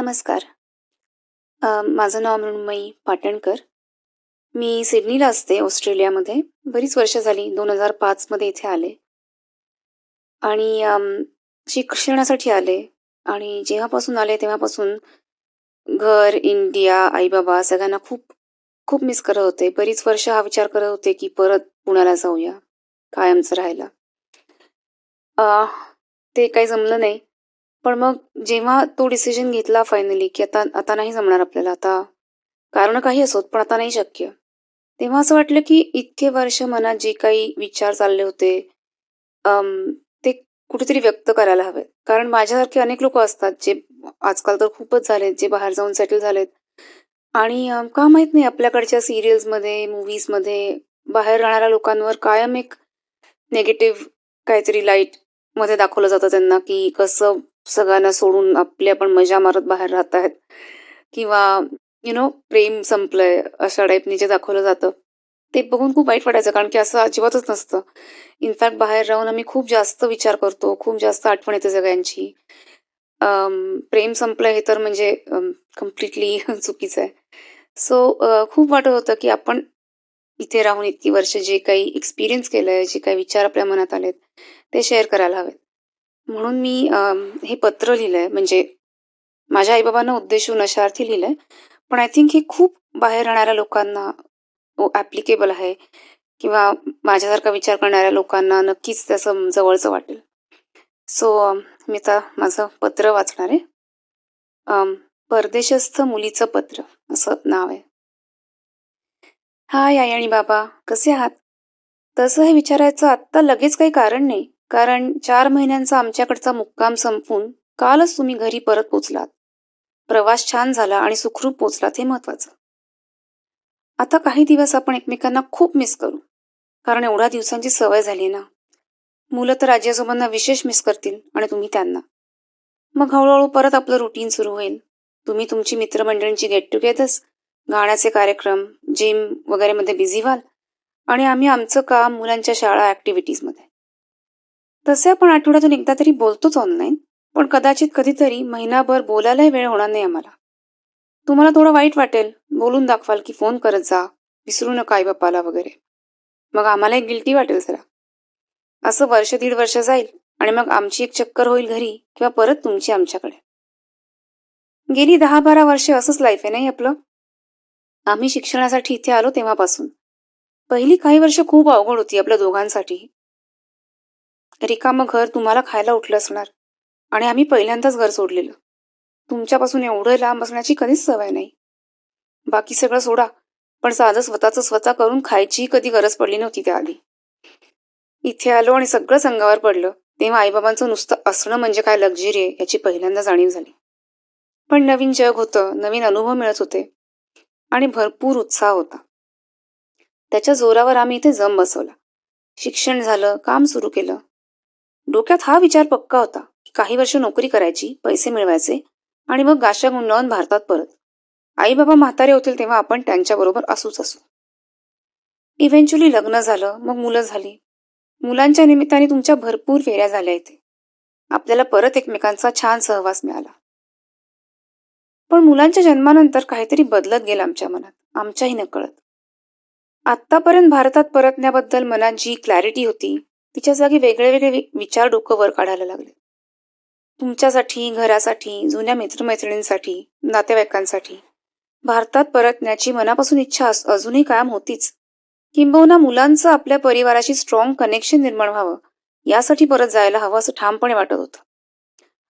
नमस्कार. माझं नाव मृण्मयी पाटणकर. मी सिडनीला असते ऑस्ट्रेलियामध्ये. बरीच वर्ष झाली 2005 मध्ये इथे आले आणि शिक्षणासाठी आले आणि जेव्हापासून आले तेव्हापासून घर, इंडिया, आई-बाबा सगळ्यांना खूप खूप मिस करत होते. बरीच वर्ष हा विचार करत होते, की परत पुण्याला जाऊया, कायमचं राहायला. अ, ते काही जमलं नाही. पण मग जेव्हा तो डिसिजन घेतला फायनली, की आता आता नाही जमणार आपल्याला, आता कारणं काही असोत, पण आता नाही शक्य. तेव्हा असं वाटलं, की इतके वर्ष मनात जे काही विचार चालले होते, ते कुठेतरी व्यक्त करायला हवेत. कारण माझ्यासारखे अनेक लोकं असतात, जे आजकाल तर खूपच झालेत, जे बाहेर जाऊन सेटल झालेत आणि का माहीत नाही आपल्याकडच्या सीरियल्समध्ये, मूव्हीजमध्ये बाहेर राहणाऱ्या लोकांवर कायम एक निगेटिव्ह काहीतरी लाईटमध्ये दाखवलं जातं त्यांना, की कसं सगळ्यांना सोडून आपली आपण मजा मारत बाहेर राहतायत किंवा प्रेम संपलंय अशा टाईपनी जे दाखवलं जातं. ते बघून खूप वाईट वाटायचं कारण की असं अजिबातच नसतं. इनफॅक्ट बाहेर राहून आम्ही खूप जास्त विचार करतो, खूप जास्त आठवण येते सगळ्यांची. प्रेम संपलं हे तर म्हणजे कंप्लीटली चुकीचं आहे. सो खूप वाटत होतं की आपण इथे राहून इतकी वर्ष जे काही एक्सपिरियन्स केलंय, जे काही विचार आपल्या मनात आलेत, ते शेअर करायला हवेत. म्हणून मी हे पत्र लिहिलंय म्हणजे माझ्या आई-बाबांना उद्देशून अशा अर्थी लिहिलंय. पण आय थिंक हे खूप बाहेर राहणाऱ्या लोकांना ॲप्लिकेबल आहे किंवा माझ्यासारखा विचार करणाऱ्या लोकांना नक्कीच त्याचं जवळचं वाटेल. सो मी आता माझं पत्र वाचणार आहे. परदेशस्थ मुलीचं पत्र असं नाव आहे. हाय आई आणि बाबा, कसे आहात? तसं हे विचारायचं आत्ता लगेच काही कारण नाही. कारण 4 महिन्यांचा आमच्याकडचा मुक्काम संपवून कालच तुम्ही घरी परत पोहोचलात. प्रवास छान झाला आणि सुखरूप पोहोचलात हे महत्वाचं. आता काही दिवस आपण एकमेकांना खूप मिस करू. कारण एवढ्या दिवसांची सवय झाली ना. मुलं तर आजी-आजोबांना विशेष मिस करतील आणि तुम्ही त्यांना. मग हळू परत आपलं रुटीन सुरू होईल. तुम्ही तुमची मित्रमंडळींची गेट टुगेदर्स, गाण्याचे कार्यक्रम, जिम वगैरेमध्ये बिझी व्हाल आणि आम्ही आमचं काम, मुलांच्या शाळा, ॲक्टिव्हिटीजमध्ये. तसे आपण आठवड्यातून एकदा तरी बोलतोच ऑनलाईन, पण कदाचित कधीतरी महिनाभर बोलायलाही वेळ होणार नाही आम्हाला. तुम्हाला थोडं वाईट वाटेल, बोलून दाखवाल की फोन करत जा, विसरू नका आई-बापाला वगैरे. मग आम्हालाही गिल्टी वाटेल जरा. असं वर्ष दीड वर्ष जाईल आणि मग आमची एक चक्कर होईल घरी किंवा परत तुमची आमच्याकडे. गेली 10-12 वर्ष असंच लाईफ आहे नाही आपलं? आम्ही शिक्षणासाठी इथे आलो तेव्हापासून. पहिली काही वर्ष खूप अवघड होती आपल्या दोघांसाठी. रिकामं घर तुम्हाला खायला उठलं असणार आणि आम्ही पहिल्यांदाच घर सोडलेलं. तुमच्यापासून एवढं लांब असण्याची कधीच सवय नाही. बाकी सगळं सोडा, पण साधं स्वतःचं स्वतः करून खायचीही कधी गरज पडली नव्हती त्याआधी. इथे आलो आणि सगळं अंगावर पडलं, तेव्हा आईबाबांचं नुसतं असणं म्हणजे काय लक्झरी आहे याची पहिल्यांदा जाणीव झाली. पण नवीन जग होतं, नवीन अनुभव मिळत होते आणि भरपूर उत्साह होता. त्याच्या जोरावर आम्ही इथे जम बसवला. शिक्षण झालं, काम सुरू केलं. डोक्यात हा विचार पक्का होता की काही वर्ष नोकरी करायची, पैसे मिळवायचे आणि मग गाशा गुंडाळून भारतात परत. आई बाबा म्हातारे होतील तेव्हा आपण त्यांच्याबरोबर असूच असू. इव्हेंच्युअली लग्न झालं, मग मुलं झाली. मुलांच्या निमित्ताने तुमच्या भरपूर फेऱ्या झाल्या इथे. आपल्याला परत एकमेकांचा छान सहवास मिळाला. पण मुलांच्या जन्मानंतर काहीतरी बदलत गेलं आमच्या मनात, आमच्याही नकळत. आत्तापर्यंत भारतात परतण्याबद्दल मनात जी क्लॅरिटी होती, तिच्या जागी वेगळे वेगळे विचार डोकं वर काढायला लागले. तुमच्यासाठी, घरासाठी, जुन्या मित्रमैत्रिणींसाठी, नातेवाईकांसाठी भारतात परतण्याची मनापासून इच्छा अजूनही कायम होतीच. किंबहुना मुलांचं आपल्या परिवाराशी स्ट्रॉंग कनेक्शन निर्माण व्हावं, यासाठी परत जायला हवं असं ठामपणे वाटत होतं.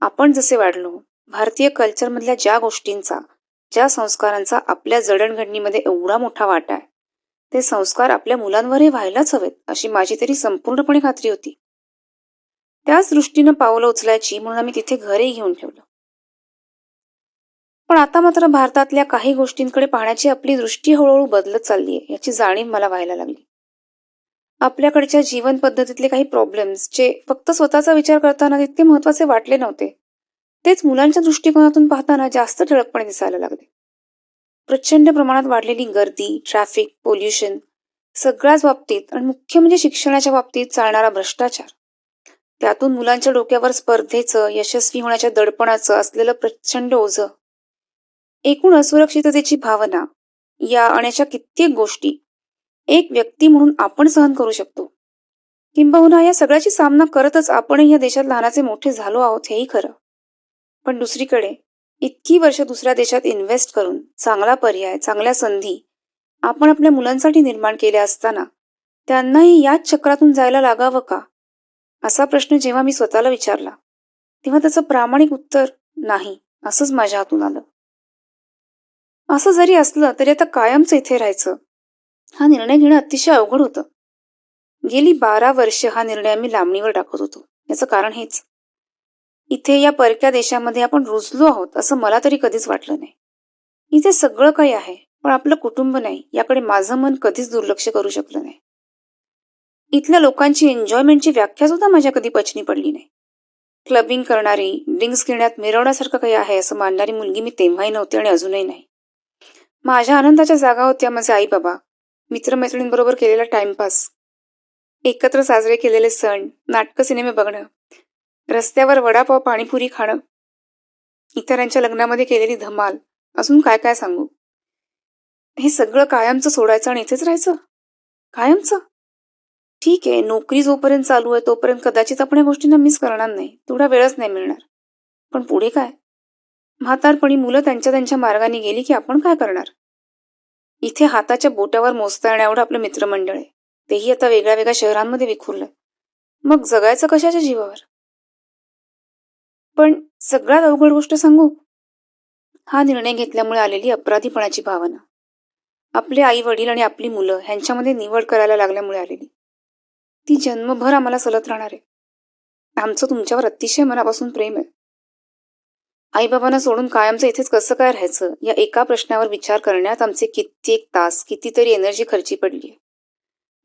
आपण जसे वाढलो, भारतीय कल्चरमधल्या ज्या गोष्टींचा, ज्या संस्कारांचा आपल्या जडणघडणीमध्ये एवढा मोठा वाटा आहे, ते संस्कार आपल्या मुलांवरही व्हायलाच हवेत, अशी माझी तरी संपूर्णपणे खात्री होती. त्याच दृष्टीनं पावलं उचलायची म्हणून आम्ही तिथे घरही घेऊन ठेवलं. पण आता मात्र भारतातल्या काही गोष्टींकडे पाहण्याची आपली दृष्टी हळूहळू बदलत चालली आहे, याची जाणीव मला व्हायला लागली. आपल्याकडच्या जीवन पद्धतीतले काही प्रॉब्लेम्स जे फक्त स्वतःचा विचार करताना तितके महत्वाचे वाटले नव्हते, तेच मुलांच्या दृष्टिकोनातून पाहताना जास्त ठळकपणे दिसायला लागले. प्रचंड प्रमाणात वाढलेली गर्दी, ट्रॅफिक, पोल्युशन, सगळ्याच बाबतीत आणि मुख्य म्हणजे शिक्षणाच्या बाबतीत चालणारा भ्रष्टाचार. त्यातून मुलांच्या डोक्यावर स्पर्धेचं, यशस्वी होण्याच्या दडपणाचं असलेलं प्रचंड ओझं. एकूण असुरक्षिततेची भावना या आणि अशा कित्येक गोष्टी एक व्यक्ती म्हणून आपण सहन करू शकतो. किंबहुना या सगळ्याची सामना करतच आपणही या देशात लहानाचे मोठे झालो आहोत हेही खरं. पण दुसरीकडे इतकी वर्ष दुसऱ्या देशात इन्व्हेस्ट करून चांगला पर्याय, चांगल्या संधी आपण आपल्या मुलांसाठी निर्माण केल्या असताना त्यांनाही याच चक्रातून जायला लागावं का? असा प्रश्न जेव्हा मी स्वतःला विचारला, तेव्हा त्याचं प्रामाणिक उत्तर नाही असंच माझ्या हातून आलं. असं जरी असलं तरी आता कायमचं इथे राहायचं हा निर्णय घेणं अतिशय अवघड होतं. गेली 12 वर्ष हा निर्णय मी लांबणीवर टाकत होतो. याचं कारण हेच, इथे या परक्या देशामध्ये आपण रुजलो आहोत असं मला तरी कधीच वाटलं नाही. इथे सगळं काही आहे, पण आपलं कुटुंब नाही याकडे माझं मन कधीच दुर्लक्ष करू शकलं नाही. इथल्या लोकांची एन्जॉयमेंटची व्याख्या सुद्धा माझ्या कधी पचनी पडली नाही. क्लबिंग करणारी, ड्रिंक्स घेण्यात मिरवण्यासारखं काही आहे असं मानणारी मुलगी मी तेव्हाही नव्हते आणि अजूनही नाही. माझ्या आनंदाच्या जागा होत्या माझे आई बाबा, मित्रमैत्रिणींबरोबर केलेला टाइमपास, एकत्र साजरे केलेले सण, नाटकं सिनेमे बघणं, रस्त्यावर वडापाव पाणीपुरी खाणं, इतरांच्या लग्नामध्ये केलेली धमाल, अजून काय काय सांगू. हे सगळं कायमचं सोडायचं आणि इथेच राहायचं? कायमचं? ठीक आहे, नोकरी जोपर्यंत चालू आहे तोपर्यंत कदाचित आपण या गोष्टींना मिस करणार नाही, तेवढा वेळच नाही मिळणार. पण पुढे काय? म्हातारपणी मुलं त्यांच्या त्यांच्या मार्गाने गेली की आपण काय करणार? इथे हाताच्या बोटावर मोजता येण्याएवढं आपलं मित्रमंडळ आहे, तेही आता वेगळ्या वेगळ्या शहरांमध्ये विखुरलंय. मग जगायचं कशाच्या जीवावर? पण सगळ्यात अवघड गोष्ट सांगू, हा निर्णय घेतल्यामुळे आलेली अपराधीपणाची भावना, आपले आई वडील आणि आपली मुलं ह्यांच्यामध्ये निवड करायला लागल्यामुळे आलेली, ती जन्मभर आम्हाला सलत राहणार आहे. आमचं तुमच्यावर अतिशय मनापासून प्रेम आहे. आईबाबांना सोडून कायमचं इथेच कसं काय राहायचं या एका प्रश्नावर विचार करण्यात आमचे कित्येक तास, कितीतरी एनर्जी खर्ची पडली.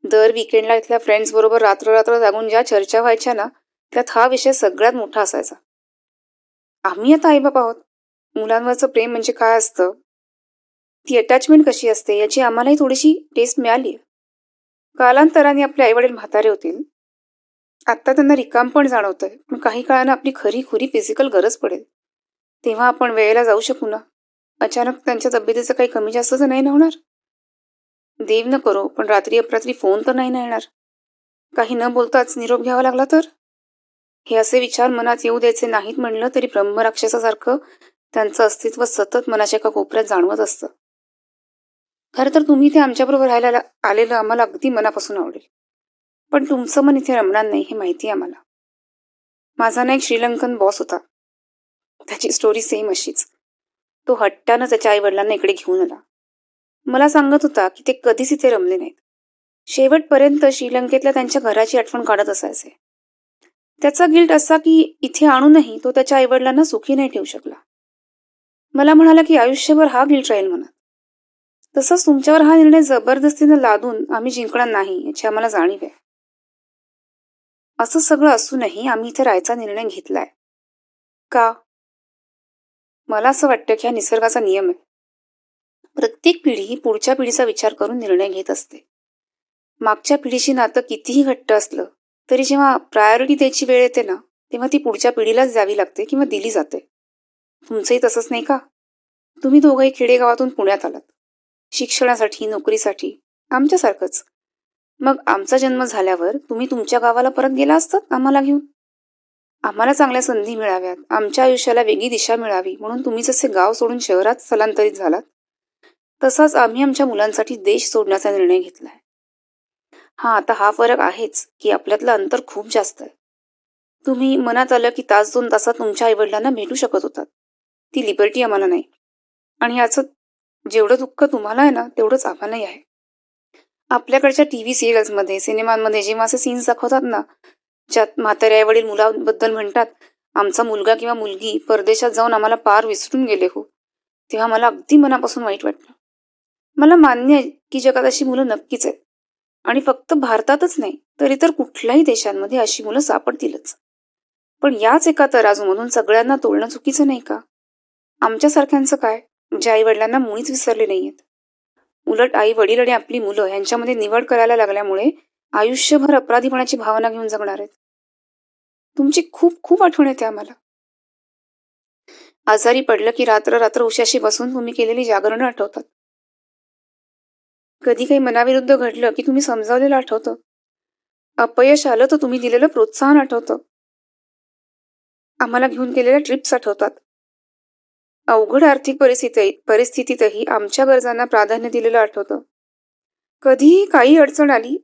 दर विकेंडला इथल्या फ्रेंड्स बरोबर रात्र रात्र जागून ज्या चर्चा व्हायच्या ना, त्यात हा विषय सगळ्यात मोठा असायचा. आम्ही आता आईबाप आहोत, मुलांवरचं प्रेम म्हणजे काय असतं, ती अटॅचमेंट कशी असते याची आम्हालाही थोडीशी टेस्ट मिळाली. कालांतराने आपले आईवडील म्हातारे होतील, आत्ता त्यांना रिकाम पण जाणवतंय, पण काही काळानं आपली खरी खुरी फिजिकल गरज पडेल, तेव्हा आपण वेळेला जाऊ शकू ना. अचानक त्यांच्या तब्येतीचं काही कमी जास्त तर नाही ना होणार? देव न करो, पण रात्री अपरात्री फोन तर नाही ना येणार? काही न बोलताच निरोप घ्यावा लागला तर? हे असे विचार मनात येऊ द्यायचे नाहीत म्हणलं तरी ब्रह्मराक्षसासारखं त्यांचं अस्तित्व सतत मनाच्या एका कोपऱ्यात जाणवत असतं. खरं तर तुम्ही इथे आमच्याबरोबर राहायला आलेलं आम्हाला अगदी मनापासून आवडेल, पण तुमचं मन इथे रमणार नाही हे माहिती आहे आम्हाला. माझा ना एक श्रीलंकन बॉस होता, त्याची स्टोरी सेम अशीच. तो हट्टानं त्याच्या आई वडिलांना इकडे घेऊन आला. मला सांगत होता की ते कधीच इथे रमले नाहीत. शेवटपर्यंत श्रीलंकेतल्या त्यांच्या घराची आठवण काढत असायचे. त्याचा गिल्ट असा की इथे आणूनही तो त्याच्या आईवडिलांना सुखी नाही ठेवू शकला. मला म्हणाला की आयुष्यभर हा गिल्ट राहील मनात. तसंच तुमच्यावर हा निर्णय जबरदस्तीनं लादून आम्ही जिंकणार नाही याची आम्हाला जाणीव आहे. असं सगळं असूनही आम्ही इथे राहायचा निर्णय घेतलाय. का? मला असं वाटतं की हा निसर्गाचा नियम आहे. प्रत्येक पिढी ही पुढच्या पिढीचा विचार करून निर्णय घेत असते. मागच्या पिढीशी नातं कितीही घट्ट असलं तरी जेव्हा प्रायोरिटी द्यायची वेळ येते ना, तेव्हा ती पुढच्या पिढीलाच द्यावी लागते किंवा दिली जाते. तुमचंही तसंच नाही का? तुम्ही दोघंही खेडेगावातून पुण्यात आलात, शिक्षणासाठी, नोकरीसाठी, आमच्यासारखंच. मग आमचा जन्म झाल्यावर तुम्ही तुमच्या गावाला परत गेला असतात आम्हाला घेऊन. आम्हाला चांगल्या संधी मिळाव्यात, आमच्या आयुष्याला वेगळी दिशा मिळावी म्हणून तुम्ही जसे गाव सोडून शहरात स्थलांतरित झालात, तसाच आम्ही आमच्या मुलांसाठी देश सोडण्याचा निर्णय घेतलाय. आता हा फरक आहेच की आपल्यातलं अंतर खूप जास्त आहे. तुम्ही मनात आलं की तास 2 तासात तुमच्या आईवडिलांना भेटू शकत होतात. ती लिबर्टी आम्हाला नाही. आणि याचं जेवढं दुःख तुम्हाला आहे ना, तेवढंच आम्हालाही आहे. आपल्याकडच्या टीव्ही सिरियल्समध्ये, सिनेमांमध्ये जेव्हा असे सीन्स दाखवतात ना, ज्यात म्हातारे आईवडील मुलाबद्दल म्हणतात, आमचा मुलगा किंवा मुलगी परदेशात जाऊन आम्हाला पार विसरून गेले हो, तेव्हा मला अगदी मनापासून वाईट वाटतं. मला मान्य आहे की जगात अशी मुलं नक्कीच आहेत. आणि फक्त भारतातच नाही तर इतर कुठल्याही देशांमध्ये अशी मुलं सापडतीलच. पण याच एका तराजूमधून सगळ्यांना तोलणं चुकीचं नाही का? आमच्यासारख्यांचं काय, ज्या आई वडिलांना मुळीच विसरले नाहीयेत? उलट आई वडील आणि आपली मुलं यांच्यामध्ये निवड करायला लागल्यामुळे आयुष्यभर अपराधीपणाची भावना घेऊन जगणार आहेत. तुमची खूप खूप आठवण येते आम्हाला. आजारी पडलं की रात्र रात्र उशाशी बसून तुम्ही केलेली जागरणं आठवतात. कधी काही मनाविरुद्ध घडलं की तुम्ही समजावलेलं आठवतं. अपयश आलं तर तुम्ही दिलेलं प्रोत्साहन आठवतं. आम्हाला घेऊन केलेल्या ट्रिप्स आठवतात. अवघड आर्थिक परिस्थितीतही आमच्या गरजांना प्राधान्य दिलेलं आठवतं. कधीही काही अडचण आली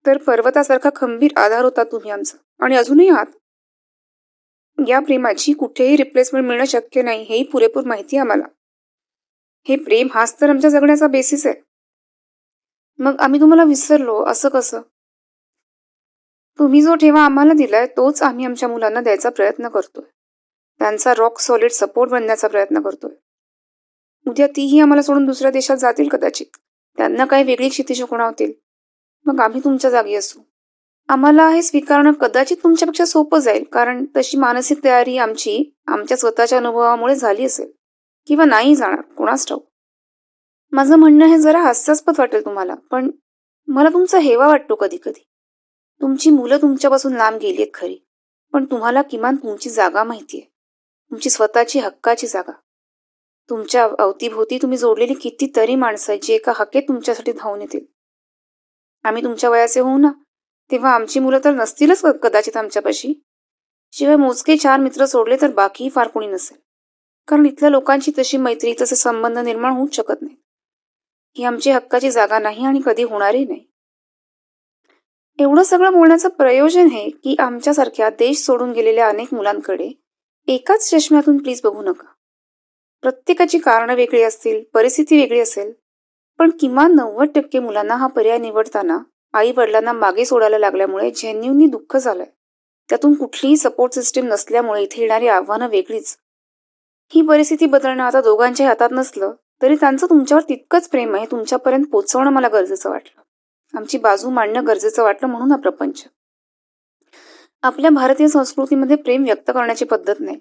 तर पर्वतासारखा खंबीर आधार होता तुम्ही आमचा आणि अजूनही आहात. या प्रेमाची कुठेही रिप्लेसमेंट मिळणं शक्य नाही हेही पुरेपूर माहिती आहे आम्हाला. हे प्रेम हाच तर आमच्या जगण्याचा बेसिस आहे. मग आम्ही तुम्हाला विसरलो असं कसं? तुम्ही जो ठेवा आम्हाला दिलाय तोच आम्ही आमच्या मुलांना द्यायचा प्रयत्न करतोय. त्यांचा रॉक सॉलिड सपोर्ट बनण्याचा प्रयत्न करतोय. उद्या तीही आम्हाला सोडून दुसऱ्या देशात जातील कदाचित. त्यांना काही वेगळी क्षितिज खुणावतील. मग आम्ही तुमच्या जागी असू. आम्हाला हे स्वीकारणं कदाचित तुमच्यापेक्षा सोपं जाईल, कारण तशी मानसिक तयारी आमची आमच्या स्वतःच्या अनुभवामुळे झाली असेल किंवा नाही जाणार, कोणास ठाऊक. माझं म्हणणं हे जरा हास्यास्पद वाटेल तुम्हाला, पण मला तुमचा हेवा वाटतो कधी कधी. तुमची मुलं तुमच्यापासून लांब गेली आहेत खरी, पण तुम्हाला किमान तुमची जागा माहितीये. तुमची स्वतःची हक्काची जागा. तुमच्या अवतीभोवती तुम्ही जोडलेली कितीतरी माणसं आहेत जी एका हाकेत तुमच्यासाठी धावून येतील. आम्ही तुमच्या वयाचे होऊ ना, तेव्हा आमची मुलं तर नसतीलच कदाचित आमच्यापाशी. शिवाय मोजके 4 मित्र सोडले तर बाकीही फार कोणी नसेल. कारण इथल्या लोकांची तशी मैत्री, तसे संबंध निर्माण होऊच शकत नाही. ही आमची हक्काची जागा नाही आणि कधी होणारही नाही. एवढं सगळं बोलण्याचं प्रयोजन हे की आमच्यासारख्या देश सोडून गेलेल्या अनेक मुलांकडे एकाच चष्म्यातून प्लीज बघू नका. प्रत्येकाची कारणं वेगळी असतील, परिस्थिती वेगळी असेल, पण किमान 90% मुलांना हा पर्याय निवडताना आई वडिलांना मागे सोडायला लागल्यामुळे जेन्युइनली दुःख झालंय. त्यातून कुठलीही सपोर्ट सिस्टीम नसल्यामुळे इथे येणारी आव्हानं वेगळीच. ही परिस्थिती बदलणं आता दोघांच्याही हातात नसलं तरी त्यांचं तुमच्यावर तितकंच प्रेम आहे तुमच्यापर्यंत पोहोचवणं मला गरजेचं वाटलं. आमची बाजू मांडणं गरजेचं वाटलं म्हणून हा प्रपंच. आपल्या भारतीय संस्कृतीमध्ये प्रेम व्यक्त करण्याची पद्धत नाही.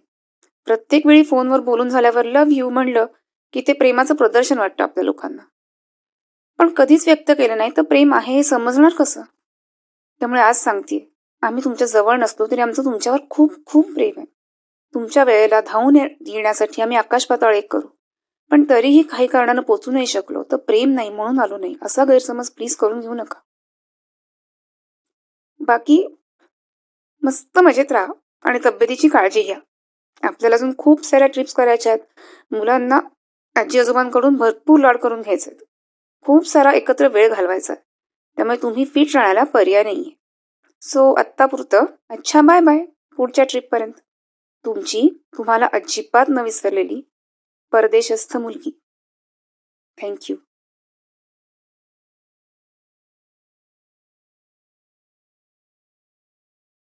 प्रत्येक वेळी फोनवर बोलून झाल्यावर लव्ह यू म्हणलं की ते प्रेमाचं प्रदर्शन वाटतं आपल्या लोकांना. पण कधीच व्यक्त केलं नाही तर प्रेम आहे हे समजणार कसं? त्यामुळे आज सांगतेय, आम्ही तुमच्या जवळ नसलो तरी आमचं तुमच्यावर खूप खूप प्रेम आहे. तुमच्या वेळेला धावून येण्यासाठी आम्ही आकाश पाताळ एक करू. पण तरीही काही कारणानं पोचू नाही शकलो तर प्रेम नाही म्हणून आलो नाही असा गैरसमज प्लीज करून घेऊ नका. बाकी मस्त मजेत राहा आणि तब्येतीची काळजी घ्या. आपल्याला अजून खूप साऱ्या ट्रिप्स करायच्या आहेत. मुलांना आजी आजोबांकडून भरपूर लाड करून घ्यायचे आहेत. खूप सारा एकत्र वेळ घालवायचा आहे. त्यामुळे तुम्ही फिट राहण्याला पर्याय नाहीये. सो आत्तापुरतं अच्छा बाय बाय. पुढच्या ट्रिपपर्यंत. तुमची तुम्हाला अजिबात न विसरलेली परदेशस्थ मुलगी. थँक्यू.